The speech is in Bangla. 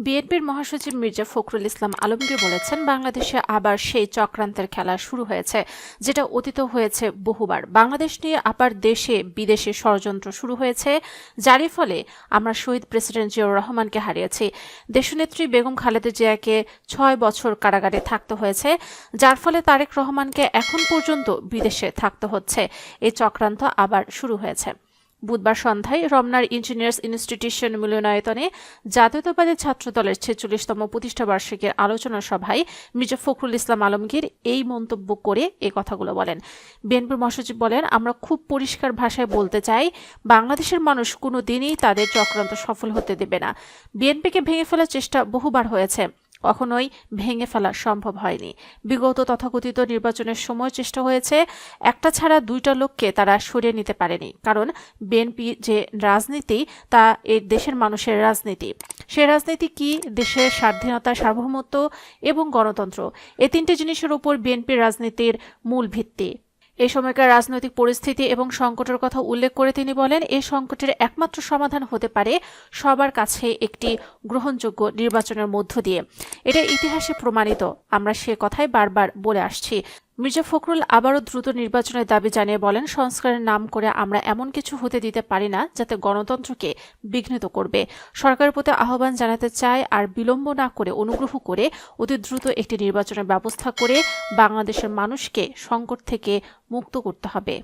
বিএনপির মহাসচিব মির্জা ফখরুল ইসলাম আলমগীর বলেছেন, বাংলাদেশে আবার সেই চক্রান্তের খেলা শুরু হয়েছে, যেটা অতীত হয়েছে বহুবার। বাংলাদেশ নিয়ে আবার দেশে বিদেশে ষড়যন্ত্র শুরু হয়েছে, যারই ফলে আমরা শহীদ প্রেসিডেন্ট জিয়াউর রহমানকে হারিয়েছি। দেশনেত্রী বেগম খালেদা জিয়াকে 6 বছর কারাগারে থাকতে হয়েছে, যার ফলে তারেক রহমানকে এখন পর্যন্ত বিদেশে থাকতে হচ্ছে। এই চক্রান্ত আবার শুরু হয়েছে। বুধবার সন্ধ্যায় রমনার ইঞ্জিনিয়ার্স ইনস্টিটিউশন মিলনায়তনে জাতীয়তাবাদী ছাত্রদলের 46তম প্রতিষ্ঠাবার্ষিকীর আলোচনা সভায় মির্জা ফখরুল ইসলাম আলমগীর এই মন্তব্য করে এ কথাগুলো বলেন। বিএনপির মহাসচিব বলেন, আমরা খুব পরিষ্কার ভাষায় বলতে চাই, বাংলাদেশের মানুষ কোনো দিনই তাদের চক্রান্ত সফল হতে দেবে না। বিএনপিকে ভেঙে ফেলার চেষ্টা বহুবার হয়েছে, কখনোই ভেঙে ফেলা সম্ভব হয়নি। বিগত তথাকথিত নির্বাচনের সময় চেষ্টা হয়েছে, একটা ছাড়া দুইটা লোককে তারা সরিয়ে নিতে পারেনি। কারণ বিএনপি যে রাজনীতি, তা এই দেশের মানুষের রাজনীতি। সে রাজনীতি কি? দেশের স্বাধীনতা, সার্বভৌমত্ব এবং গণতন্ত্র। এই তিনটি জিনিসের উপর বিএনপির রাজনীতির মূল ভিত্তি। এই সময়কার রাজনৈতিক পরিস্থিতি এবং সংকটের কথা উল্লেখ করে তিনি বলেন, এই সংকটের একমাত্র সমাধান হতে পারে সবার কাছে একটি গ্রহণযোগ্য নির্বাচনের মধ্য দিয়ে। এটা ইতিহাসে প্রমাণিত, আমরা সে কথাই বারবার বলে আসছি। মির্জা ফখরুল আবারও দ্রুত নির্বাচনের দাবি জানিয়ে বলেন, সংস্কারের নাম করে আমরা এমন কিছু হতে দিতে পারি না যাতে গণতন্ত্রকে বিঘ্নিত করবে। সরকারের প্রতি আহ্বান জানাতে চাই, আর বিলম্ব না করে অনুগ্রহ করে অতি দ্রুত একটি নির্বাচনের ব্যবস্থা করে বাংলাদেশের মানুষকে সংকট থেকে মুক্ত করতে হবে।